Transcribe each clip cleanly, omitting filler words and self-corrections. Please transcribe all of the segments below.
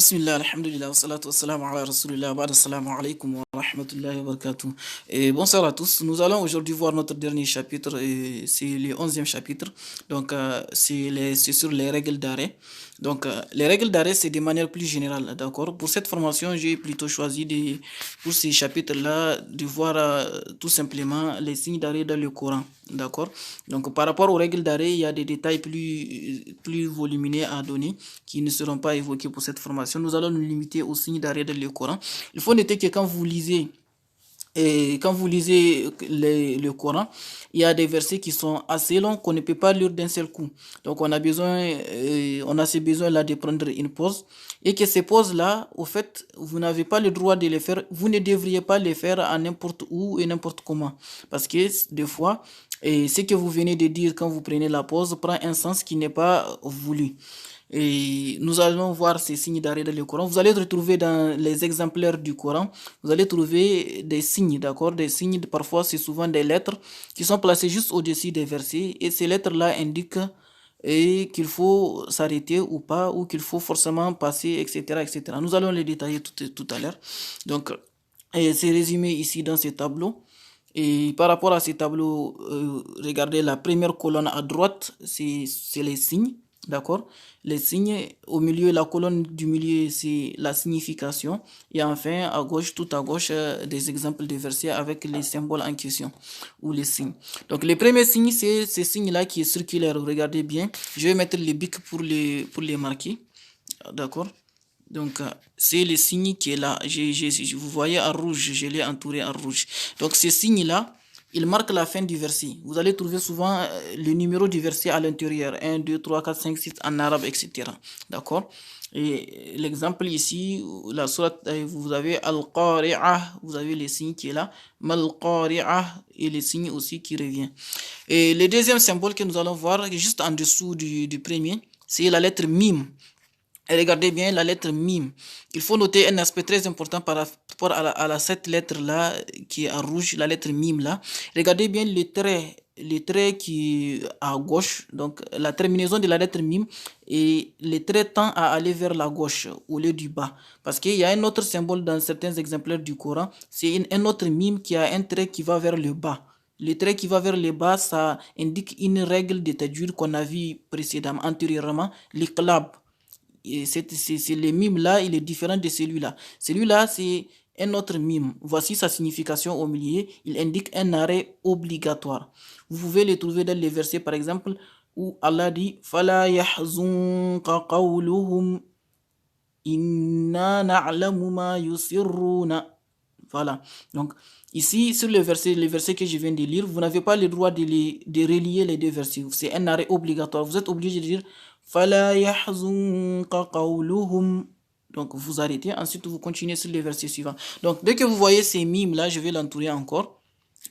Bismillah, alhamdulillah, wa salatu wa salam ala rasulillah, ba'da assalamu alaikum wa rahmatullahi wa barakatuh. Et bonsoir à tous. Nous allons aujourd'hui voir notre dernier chapitre, et c'est le 11e chapitre. Donc, c'est sur les règles d'arrêt. Donc, les règles d'arrêt, c'est de manière plus générale, d'accord? Pour cette formation, j'ai plutôt choisi pour ces chapitres-là, de voir tout simplement les signes d'arrêt dans le Coran, d'accord? Donc, par rapport aux règles d'arrêt, il y a des détails plus volumineux à donner qui ne seront pas évoqués pour cette formation. Nous allons nous limiter aux signes d'arrêt dans le Coran. Il faut noter que quand vous lisez le Coran, il y a des versets qui sont assez longs qu'on ne peut pas lire d'un seul coup. Donc on a ce besoin-là de prendre une pause. Et que ces pauses-là, au fait, vous n'avez pas le droit de les faire, vous ne devriez pas les faire à n'importe où et n'importe comment. Parce que des fois, ce que vous venez de dire quand vous prenez la pause prend un sens qui n'est pas voulu. Et nous allons voir ces signes d'arrêt dans le Coran. Vous allez retrouver dans les exemplaires du Coran, vous allez trouver des signes, d'accord? Des signes, parfois c'est souvent des lettres qui sont placées juste au-dessus des versets. Et ces lettres-là indiquent qu'il faut s'arrêter ou pas, ou qu'il faut forcément passer, etc., etc. Nous allons les détailler tout à l'heure. Donc, c'est résumé ici dans ce tableau. Et par rapport à ces tableaux, regardez la première colonne à droite, c'est les signes. D'accord? Les signes, au milieu, la colonne du milieu, c'est la signification. Et enfin, à gauche, tout à gauche, des exemples de versets avec les symboles en question ou les signes. Donc, les premiers signes, c'est ces signes-là qui est circulaire. Regardez bien. Je vais mettre les bics pour les marquer. D'accord? Donc, c'est le signe qui est là. Vous voyez en rouge, je l'ai entouré en rouge. Donc, ce signe-là, il marque la fin du verset. Vous allez trouver souvent le numéro du verset à l'intérieur. 1, 2, 3, 4, 5, 6 en arabe, etc. D'accord? Et l'exemple ici, la sourate, vous avez Al-Qari'ah, vous avez le signe qui est là. Mal-Qari'ah et le signe aussi qui revient. Et le deuxième symbole que nous allons voir, juste en dessous du premier, c'est la lettre Mim. Et regardez bien la lettre mime. Il faut noter un aspect très important par rapport à cette lettre-là qui est en rouge, la lettre mime là. Regardez bien le trait qui est à gauche, donc la terminaison de la lettre mime, et le trait tend à aller vers la gauche au lieu du bas. Parce qu'il y a un autre symbole dans certains exemplaires du Coran, c'est un autre mime qui a un trait qui va vers le bas. Le trait qui va vers le bas, ça indique une règle de tajwid qu'on a vu précédemment, antérieurement, l'iqlab. Et le mime là, il est différent de celui-là. Celui-là, c'est un autre mime. Voici sa signification au milieu. Il indique un arrêt obligatoire. Vous pouvez le trouver dans les versets, par exemple, où Allah dit فَلَا يَحْزُنْكَ قَوْلُهُمْ إِنَّا نَعْلَمُ مَا يُسِرُّونَ. Voilà. Donc, ici, sur les versets que je viens de lire, vous n'avez pas le droit de relier les deux versets. C'est un arrêt obligatoire. Vous êtes obligé de dire فَلَا يَحْزُنْكَ قَوْلُهُمْ. Donc, vous arrêtez. Ensuite, vous continuez sur les versets suivants. Donc, dès que vous voyez ces mimes là, je vais l'entourer encore.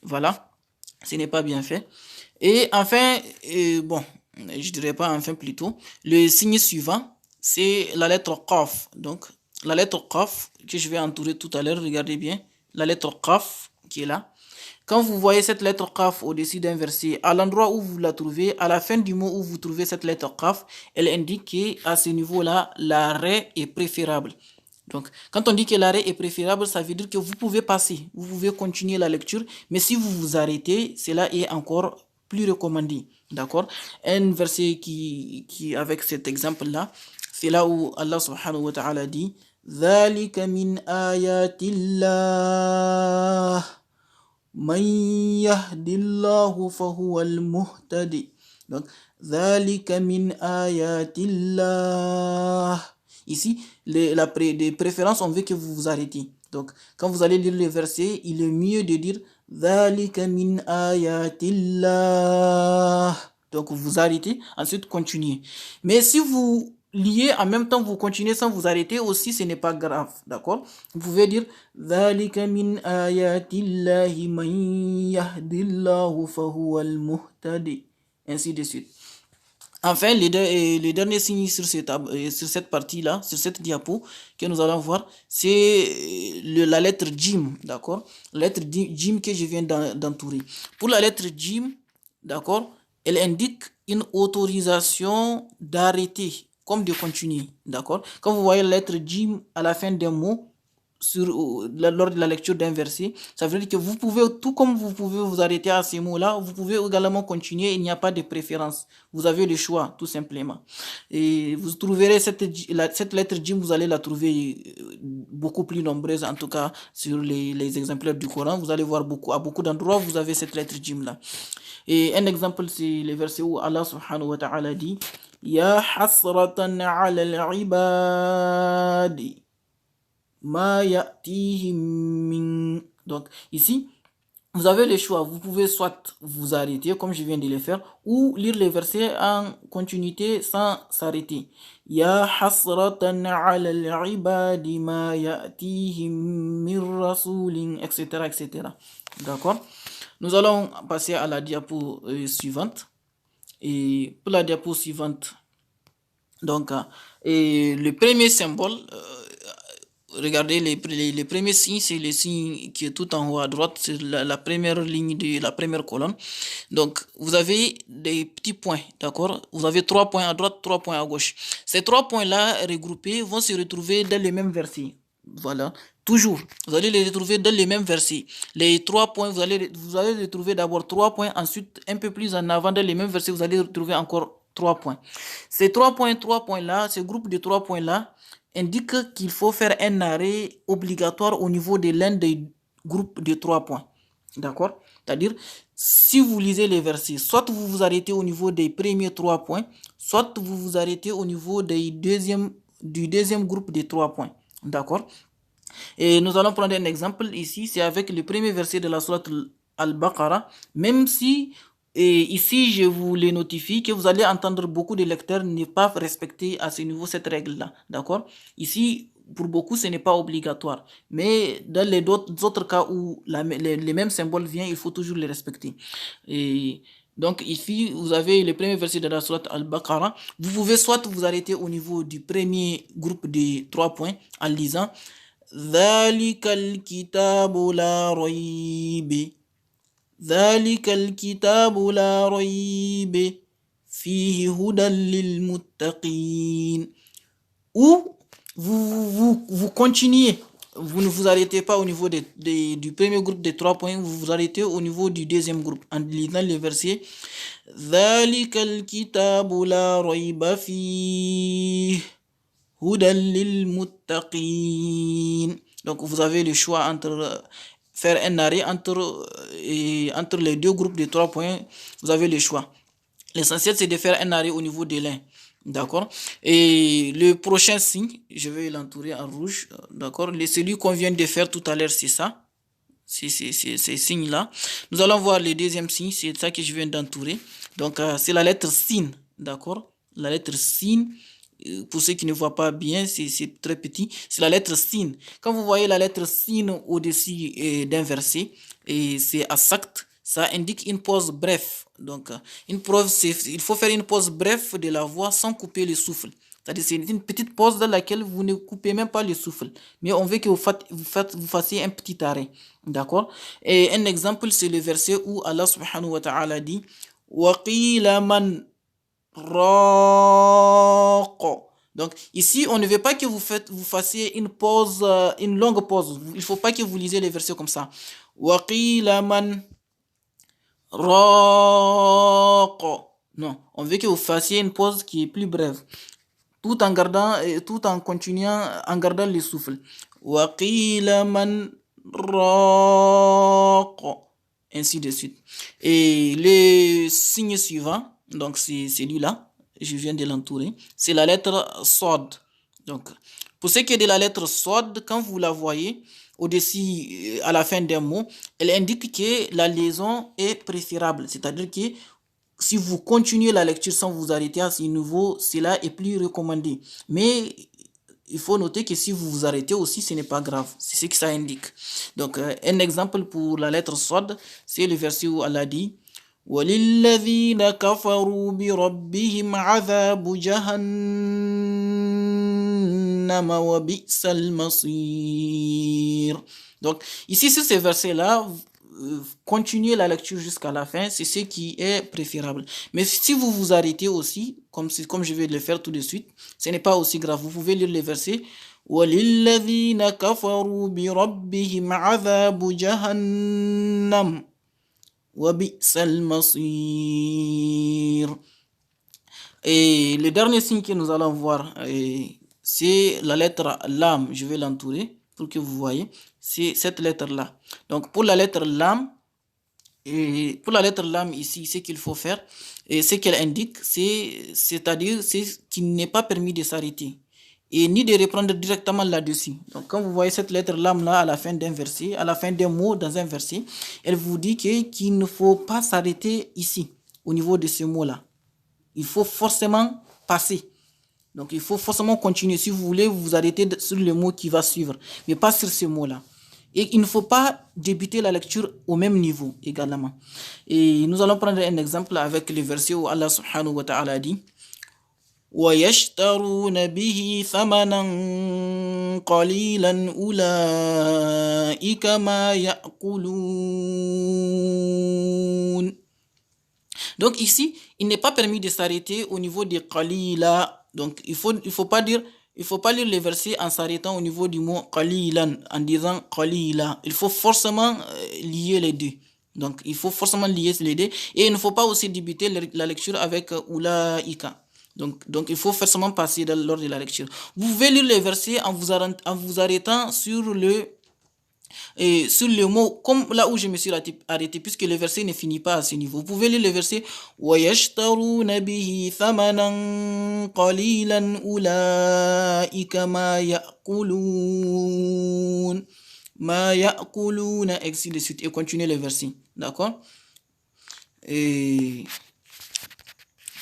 Voilà. Ce n'est pas bien fait. Et enfin, bon, je dirais pas enfin plutôt, le signe suivant, c'est la lettre Qaf. Donc, la lettre Qaf que je vais entourer tout à l'heure, regardez bien, la lettre Qaf qui est là. Quand vous voyez cette lettre Qaf au-dessus d'un verset, à l'endroit où vous la trouvez, à la fin du mot où vous trouvez cette lettre Qaf, elle indique qu'à ce niveau-là, l'arrêt est préférable. Donc, quand on dit que l'arrêt est préférable, ça veut dire que vous pouvez passer, vous pouvez continuer la lecture, mais si vous vous arrêtez, cela est encore plus recommandé. D'accord? Un verset avec cet exemple-là, c'est là où Allah subhanahu wa ta'ala dit ذَلِكَ مِنْ آيَاتِ اللَّهِ مَنْ يَهْدِ اللَّهُ فَهُوَ الْمُهْتَدِ. Donc, ذَلِكَ مِنْ آيَاتِ اللَّهِ. Ici, de préférence, on veut que vous vous arrêtez. Donc, quand vous allez lire le verset, il est mieux de dire ذَلِكَ مِنْ آيَاتِ اللَّهِ. Donc, vous arrêtez, ensuite continuez. Mais si vous liez en même temps, vous continuez sans vous arrêter aussi, ce n'est pas grave. D'accord? Vous pouvez dire ذَلِكَ مِنْ آيَاتِ اللَّهِ مَنْ يَهْدِ اللَّهُ فَهُوَ الْمُهْتَدِ. Ainsi de suite. Enfin, le dernier signe sur cette partie-là, sur cette diapo que nous allons voir, c'est la lettre Jim, d'accord? La lettre Jim que je viens d'entourer. Pour la lettre Jim, d'accord, elle indique une autorisation d'arrêter comme de continuer, d'accord? Quand vous voyez la lettre jim à la fin d'un mot, lors de la lecture d'un verset, ça veut dire que vous pouvez, tout comme vous pouvez vous arrêter à ces mots-là, vous pouvez également continuer, il n'y a pas de préférence. Vous avez le choix, tout simplement. Et vous trouverez cette lettre jim, vous allez la trouver beaucoup plus nombreuse, en tout cas sur les exemplaires du Coran. Vous allez voir à beaucoup d'endroits, vous avez cette lettre jim-là. Et un exemple, c'est le verset où Allah subhanahu wa ta'ala dit Ya hasratan ala al-ibadi ma ya'tihim min. Donc ici, vous avez le choix. Vous pouvez soit vous arrêter, comme je viens de le faire, ou lire les versets en continuité sans s'arrêter. Ya hasratan ala al-ibadi ma ya'tihim min rasulin, etc., etc. D'accord? Nous allons passer à la diapo suivante. Et pour la diapo suivante, donc, le premier symbole, regardez les premiers signes, c'est le signe qui est tout en haut à droite, c'est la première ligne de la première colonne. Donc, vous avez des petits points, d'accord? Vous avez 3 points à droite, 3 points à gauche. Ces 3 points-là regroupés vont se retrouver dans les mêmes versets. Voilà, toujours. Vous allez les retrouver dans les mêmes versets. Les 3 points, vous allez retrouver d'abord 3 points, ensuite un peu plus en avant dans les mêmes versets, vous allez retrouver encore 3 points. Ces 3 points-là, ce groupe de 3 points-là, indique qu'il faut faire un arrêt obligatoire au niveau de l'un des groupes de 3 points. D'accord? C'est-à-dire, si vous lisez les versets, soit vous vous arrêtez au niveau des premiers 3 points, soit vous vous arrêtez au niveau du deuxième groupe de 3 points. D'accord? Et nous allons prendre un exemple ici, c'est avec le premier verset de la sourate Al-Baqarah, même si ici je vous le notifie que vous allez entendre beaucoup de lecteurs ne pas respecter à ce niveau cette règle-là. D'accord? Ici, pour beaucoup, ce n'est pas obligatoire. Mais dans les autres cas où les mêmes symboles viennent, il faut toujours les respecter. Et donc ici, vous avez le premier verset de la sourate Al-Baqarah. Vous pouvez soit vous arrêter au niveau du premier groupe de 3 points en lisant ذلك الكتاب لا ريب ذلك الكتاب لا ريب فيه هدى للمتقين. Ou vous continuez, vous ne vous arrêtez pas au niveau du premier groupe de 3 points, vous vous arrêtez au niveau du deuxième groupe en lisant le verset ذلك الكتاب لا ريب فيه هدى للمتقين. Donc vous avez le choix entre faire un arrêt entre les deux groupes de 3 points, vous avez le choix. L'essentiel c'est de faire un arrêt au niveau de l'un. D'accord? Et le prochain signe, je vais l'entourer en rouge. D'accord? Celui qu'on vient de faire tout à l'heure, c'est ça. C'est ces signes-là. Nous allons voir le deuxième signe, c'est ça que je viens d'entourer. Donc c'est la lettre sin. D'accord? La lettre sin. Pour ceux qui ne voient pas bien, c'est très petit. C'est la lettre sin. Quand vous voyez la lettre sin au-dessus d'un verset, et c'est asakt, ça indique une pause brève. Donc, il faut faire une pause brève de la voix sans couper le souffle. C'est-à-dire c'est une petite pause dans laquelle vous ne coupez même pas le souffle. Mais on veut que vous fassiez un petit arrêt. D'accord? Et un exemple, c'est le verset où Allah subhanahu wa ta'ala dit « Waqila man Donc ici, on ne veut pas que vous fassiez une pause, une longue pause. Il ne faut pas que vous lisez les versets comme ça. Waqila man Non, on veut que vous fassiez une pause qui est plus brève, tout en continuant, en gardant le souffle. Waqila man ainsi de suite. Et le signe suivant, donc c'est celui-là, je viens de l'entourer, c'est la lettre Sod. Donc, pour ce qui est de la lettre Sod, quand vous la voyez au-dessus, à la fin d'un mot, elle indique que la liaison est préférable. C'est-à-dire que si vous continuez la lecture sans vous arrêter à ce niveau, cela est plus recommandé. Mais il faut noter que si vous vous arrêtez aussi, ce n'est pas grave. C'est ce que ça indique. Donc, un exemple pour la lettre Sod, c'est le verset où Allah dit وَلِلَّذِينَ كَفَرُوا بِرَبِّهِمْ عَذَابُ جَهَنَّمَ وَبِئْسَ الْمَصِيرُ. Donc, ici, sur ces versets-là, continuer la lecture jusqu'à la fin, c'est ce qui est préférable. Mais si vous vous arrêtez aussi, comme je vais le faire tout de suite, ce n'est pas aussi grave. Vous pouvez lire les versets. وَلِلَّذِينَ كَفَرُوا بِرَبِّهِمْ عَذَابُ جَهَنَّمَ وَبِئْسَ الْمَصِيرُ. Et le dernier signe que nous allons voir, c'est la lettre Lam. Je vais l'entourer pour que vous voyez. C'est cette lettre-là. Donc, pour la lettre Lam, ici, ce qu'il faut faire, et ce qu'elle indique, c'est-à-dire qu'il n'est pas permis de s'arrêter et ni de reprendre directement là-dessus. Donc, quand vous voyez cette lettre Lam-là à la fin d'un verset, à la fin d'un mot dans un verset, elle vous dit qu'il ne faut pas s'arrêter ici, au niveau de ce mot-là. Il faut forcément passer. Donc, il faut forcément continuer. Si vous voulez, vous arrêtez sur le mot qui va suivre, mais pas sur ce mot-là. Et il ne faut pas débuter la lecture au même niveau également. Et nous allons prendre un exemple avec le verset où Allah subhanahu wa ta'ala dit وَيَشْتَرُونَ بِهِ ثَمَنًا قَلِيلًا أُولَئِكَ مَا يَأْكُلُونَ. Donc ici, il n'est pas permis de s'arrêter au niveau des qalila. Donc il faut pas lire les versets en s'arrêtant au niveau du mot qalilan, en disant qalila. Il faut forcément lier les deux. Donc il faut forcément lier les deux. Et il ne faut pas aussi débuter la lecture avec ulaika. Donc il faut forcément passer lors de la lecture. Vous pouvez lire les versets en vous arrêtant sur le mot, comme là où je me suis arrêté, puisque le verset ne finit pas à ce niveau. Vous pouvez lire le verset وَيَشْتَرُونَ بِهِ ثَمَنًا قَلِيلًا أُولَئِكَ مَا يَأْكُلُونَ ainsi de suite, et continuez le verset. D'accord? Et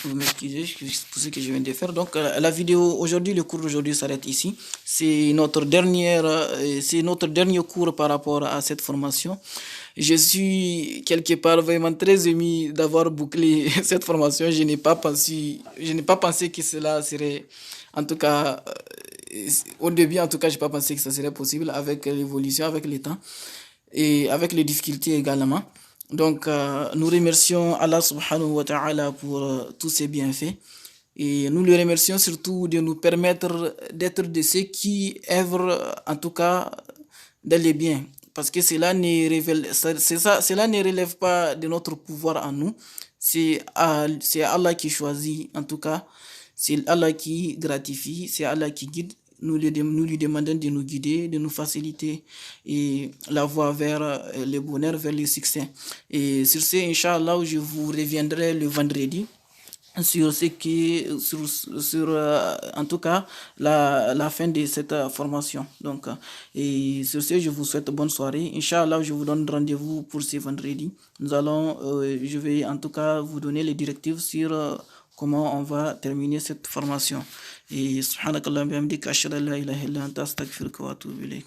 vous m'excusez pour ce que je viens de faire. Donc la vidéo aujourd'hui, le cours d'aujourd'hui s'arrête ici. C'est notre dernier cours par rapport à cette formation. Je suis quelque part vraiment très ému d'avoir bouclé cette formation. Je n'ai pas pensé que cela serait, en tout cas, au début, en tout cas, je n'ai pas pensé que ça serait possible avec l'évolution, avec le temps et avec les difficultés également. Donc, nous remercions Allah subhanahu wa ta'ala pour tous ses bienfaits. Et nous le remercions surtout de nous permettre d'être de ceux qui œuvrent, en tout cas, dans les biens. Parce que cela ne relève pas de notre pouvoir en nous. C'est Allah qui choisit, en tout cas. C'est Allah qui gratifie, c'est Allah qui guide. Nous lui demandons de nous guider, de nous faciliter et la voie vers le bonheur, vers le succès. Et sur ce, Inch'Allah, je vous reviendrai le vendredi sur en tout cas la fin de cette formation. Donc, et sur ce, je vous souhaite bonne soirée. Inch'Allah, je vous donne rendez-vous pour ce vendredi. Je vais en tout cas vous donner les directives sur comment on va terminer cette formation. Et subhanakallah bihamdika ashhadu an la ilaha illa anta astaghfiruka wa atubu ilayk.